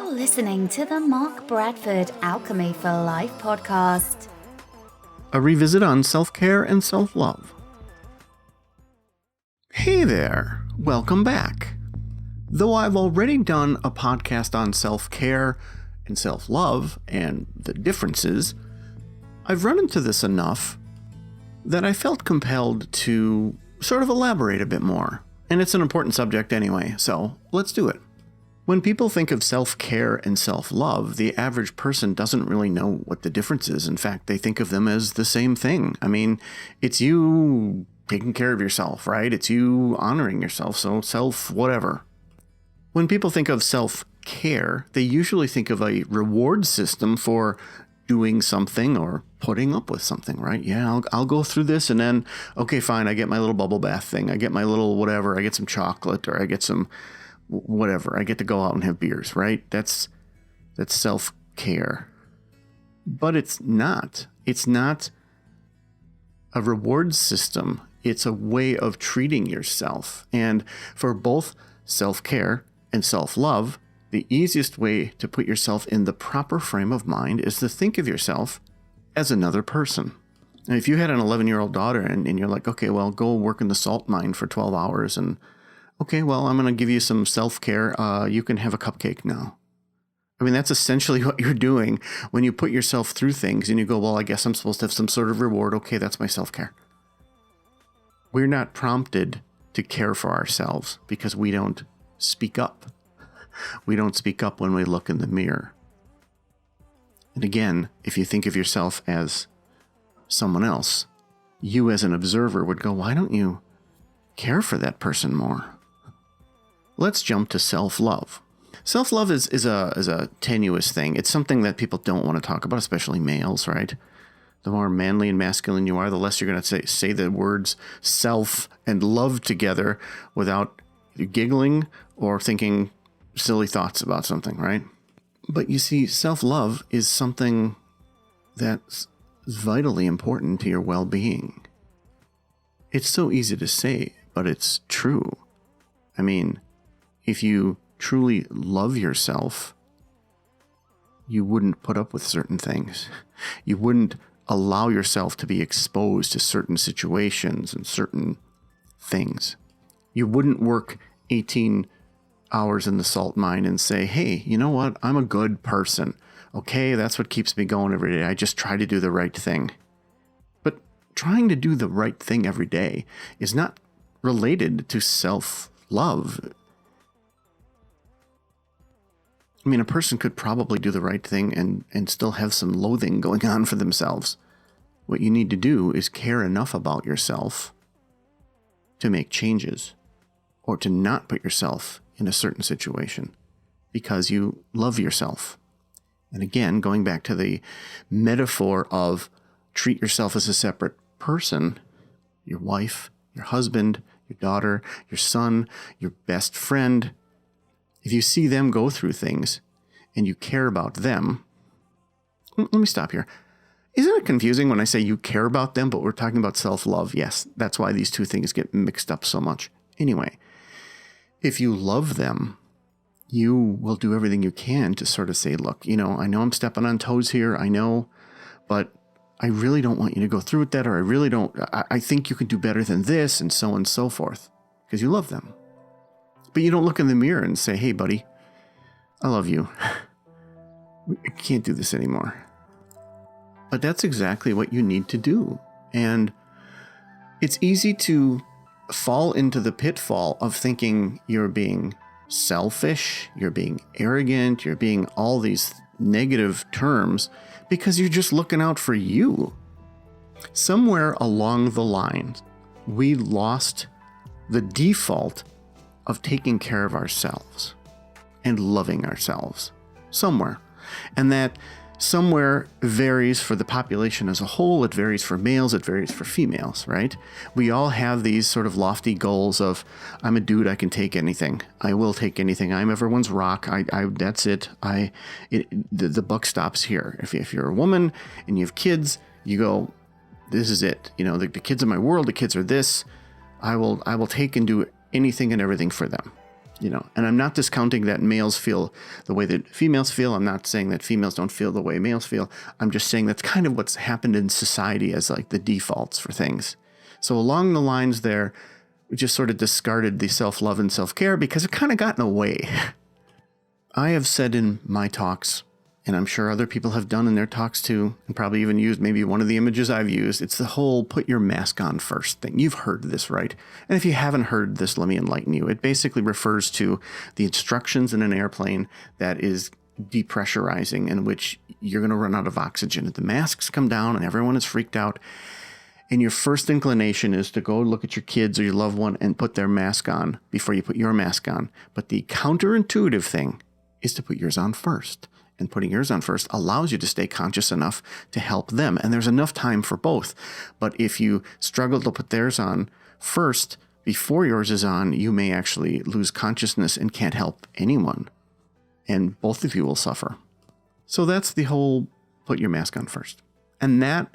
You're listening to the Mark Bradford Alchemy for Life podcast. A revisit on self-care and self-love. Hey there, welcome back. Though I've already done a podcast on self-care and self-love and the differences, I've run into this enough that I felt compelled to sort of elaborate a bit more. And it's an important subject anyway, so let's do it. When people think of self-care and self-love, the average person doesn't really know what the difference is. In fact, they think of them as the same thing. I mean, it's you taking care of yourself, right? It's you honoring yourself, so self-whatever. When people think of self-care, they usually think of a reward system for doing something or putting up with something, right? Yeah, I'll go through this and then, okay, fine, I get my little bubble bath thing. I get my little whatever. I get some chocolate or I get some whatever. I get to go out and have beers, right? That's self-care. But it's not. It's not a reward system. It's a way of treating yourself. And for both self-care and self-love, the easiest way to put yourself in the proper frame of mind is to think of yourself as another person. And if you had an 11-year-old daughter and you're like, okay, well, go work in the salt mine for 12 hours and okay, well, I'm going to give you some self-care. You can have a cupcake now. I mean, that's essentially what you're doing when you put yourself through things and you go, well, I guess I'm supposed to have some sort of reward. Okay, that's my self-care. We're not prompted to care for ourselves because we don't speak up. We don't speak up when we look in the mirror. And again, if you think of yourself as someone else, you as an observer would go, why don't you care for that person more? Let's jump to self-love. Self-love is a tenuous thing. It's something that people don't want to talk about, especially males, right? The more manly and masculine you are, the less you're going to say the words self and love together without giggling or thinking silly thoughts about something, right? But you see, self-love is something that's vitally important to your well-being. It's so easy to say, but it's true. I mean, if you truly love yourself, you wouldn't put up with certain things. You wouldn't allow yourself to be exposed to certain situations and certain things. You wouldn't work 18 hours in the salt mine and say, hey, you know what? I'm a good person. Okay, that's what keeps me going every day. I just try to do the right thing. But trying to do the right thing every day is not related to self-love. I mean, a person could probably do the right thing and still have some loathing going on for themselves. What you need to do is care enough about yourself to make changes or to not put yourself in a certain situation because you love yourself. And again, going back to the metaphor of treat yourself as a separate person, your wife, your husband, your daughter, your son, your best friend. If you see them go through things and you care about them, let me stop here. Isn't it confusing when I say you care about them, but we're talking about self-love? Yes, that's why these two things get mixed up so much. Anyway, if you love them, you will do everything you can to sort of say, look, I know I'm stepping on toes here. I know, but I really don't want you to go through with that, or I think you can do better than this, and so on and so forth, because you love them. But you don't look in the mirror and say, hey, buddy, I love you. I can't do this anymore. But that's exactly what you need to do. And it's easy to fall into the pitfall of thinking you're being selfish, you're being arrogant, you're being all these negative terms because you're just looking out for you. Somewhere along the line, we lost the default of taking care of ourselves and loving ourselves somewhere. And that somewhere varies for the population as a whole. It varies for males. It varies for females, right? We all have these sort of lofty goals of, I'm a dude, I can take anything. I will take anything. I'm everyone's rock. That's it. The buck stops here. If you're a woman and you have kids, you go, this is it. The kids are my world. The kids are this. I will take and do anything and everything for them. And I'm not discounting that males feel the way that females feel. I'm not saying that females don't feel the way males feel. I'm just saying that's kind of what's happened in society as like the defaults for things. So along the lines there, we just sort of discarded the self-love and self-care because it kind of got in the way. I have said in my talks, and I'm sure other people have done in their talks too, and probably even used maybe one of the images I've used. It's the whole put your mask on first thing. You've heard this, right? And if you haven't heard this, let me enlighten you. It basically refers to the instructions in an airplane that is depressurizing, in which you're going to run out of oxygen. The masks come down and everyone is freaked out. And your first inclination is to go look at your kids or your loved one and put their mask on before you put your mask on. But the counterintuitive thing is to put yours on first. And putting yours on first allows you to stay conscious enough to help them. And there's enough time for both. But if you struggle to put theirs on first before yours is on, you may actually lose consciousness and can't help anyone. And both of you will suffer. So that's the whole put your mask on first. And that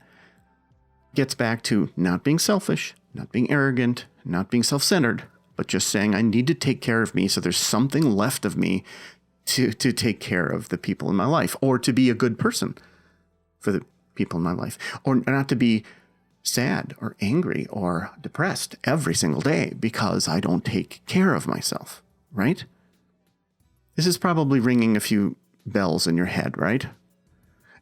gets back to not being selfish, not being arrogant, not being self-centered, but just saying I need to take care of me so there's something left of me to take care of the people in my life, or to be a good person for the people in my life, or not to be sad or angry or depressed every single day because I don't take care of myself, right? This is probably ringing a few bells in your head, right?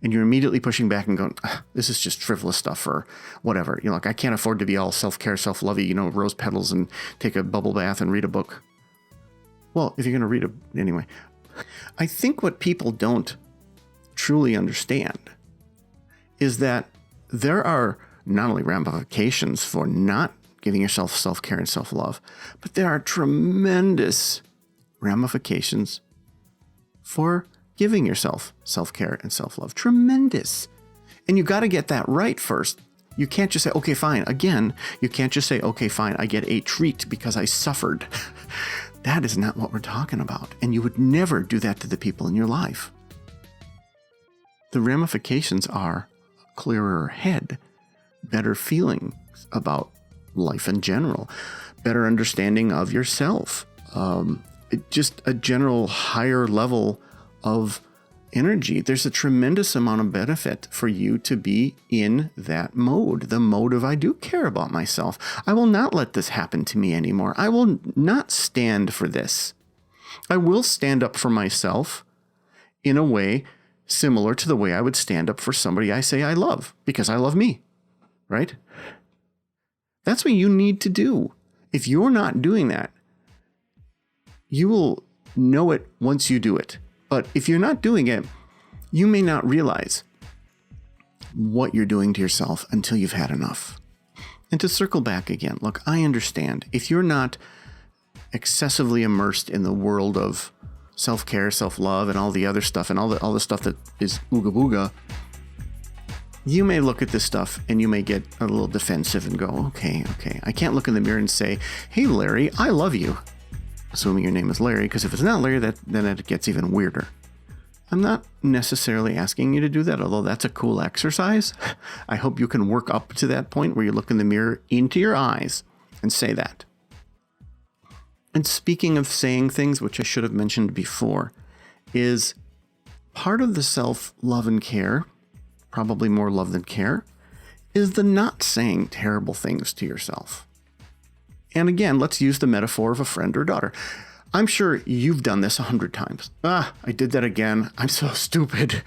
And you're immediately pushing back and going, this is just frivolous stuff or whatever. Like, I can't afford to be all self-care, self-lovey, rose petals and take a bubble bath and read a book. Well, if you're going to read it anyway. I think what people don't truly understand is that there are not only ramifications for not giving yourself self-care and self-love, but there are tremendous ramifications for giving yourself self-care and self-love. Tremendous. And you got to get that right first. You can't just say, okay, fine. Again, you can't just say, okay, fine, I get a treat because I suffered. That is not what we're talking about. And you would never do that to the people in your life. The ramifications are a clearer head, better feelings about life in general, better understanding of yourself, just a general higher level of energy. There's a tremendous amount of benefit for you to be in that mode, the mode of I do care about myself. I will not let this happen to me anymore. I will not stand for this. I will stand up for myself in a way similar to the way I would stand up for somebody I say I love because I love me, right? That's what you need to do. If you're not doing that, you will know it once you do it. But if you're not doing it, you may not realize what you're doing to yourself until you've had enough. And to circle back again, look, I understand if you're not excessively immersed in the world of self-care, self-love, and all the other stuff, and all the stuff that is ooga booga, you may look at this stuff and you may get a little defensive and go, okay, I can't look in the mirror and say, hey, Larry, I love you. Assuming your name is Larry, because if it's not Larry, then it gets even weirder. I'm not necessarily asking you to do that, although that's a cool exercise. I hope you can work up to that point where you look in the mirror into your eyes and say that. And speaking of saying things, which I should have mentioned before, is part of the self-love and care, probably more love than care, is the not saying terrible things to yourself. And again, let's use the metaphor of a friend or daughter. I'm sure you've done this 100 times. I did that again. I'm so stupid.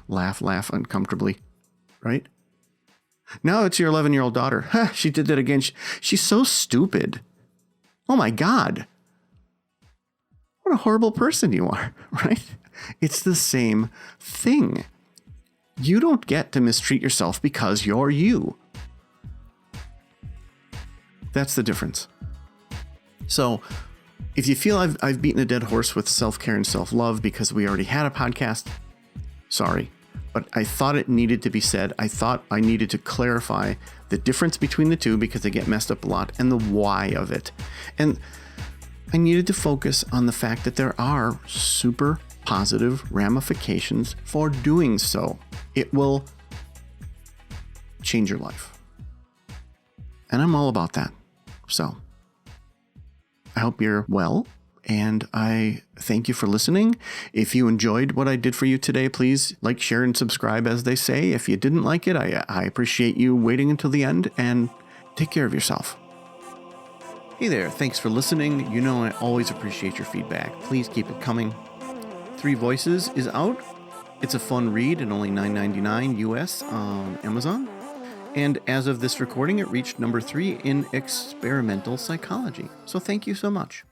Laugh uncomfortably, right? Now it's your 11-year-old daughter. She did that again. She's so stupid. Oh my God. What a horrible person you are, right? It's the same thing. You don't get to mistreat yourself because you're you. That's the difference. So if you feel I've beaten a dead horse with self-care and self-love because we already had a podcast, sorry. But I thought it needed to be said. I thought I needed to clarify the difference between the two because they get messed up a lot and the why of it. And I needed to focus on the fact that there are super positive ramifications for doing so. It will change your life. And I'm all about that. So I hope you're well. And I thank you for listening. If you enjoyed what I did for you today, please like, share, and subscribe, as they say. If you didn't like it, I appreciate you waiting until the end, and take care of yourself. Hey there, thanks for listening. You know I always appreciate your feedback. Please keep it coming. 3 Voices is out. It's a fun read at only $9.99 US on Amazon. And as of this recording, it reached number 3 in experimental psychology. So thank you so much.